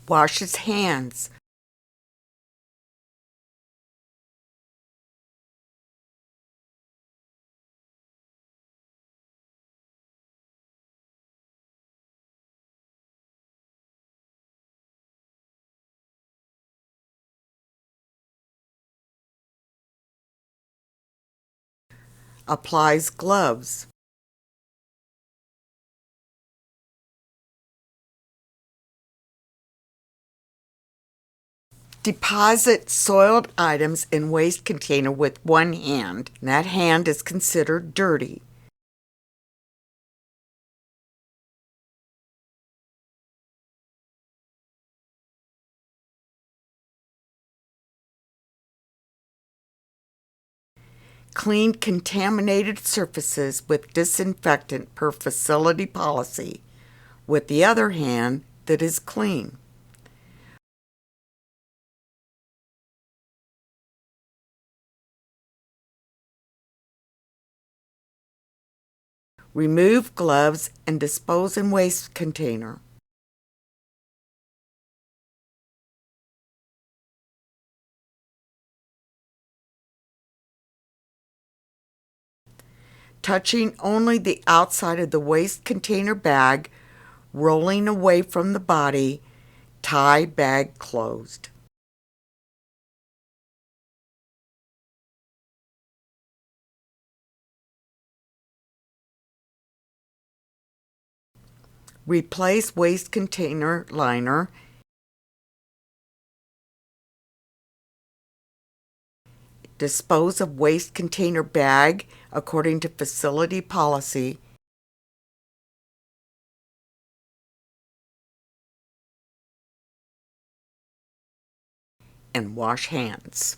Washes hands. Applies gloves. Deposit soiled items in waste container with one hand. That hand is considered dirty. Clean contaminated surfaces with disinfectant per facility policy, with the other hand that is clean. Remove gloves and dispose in waste container. Touching only the outside of the waste container bag, rolling away from the body, tie bag closed. Replace waste container liner. Dispose of waste container bag according to facility policy. And wash hands.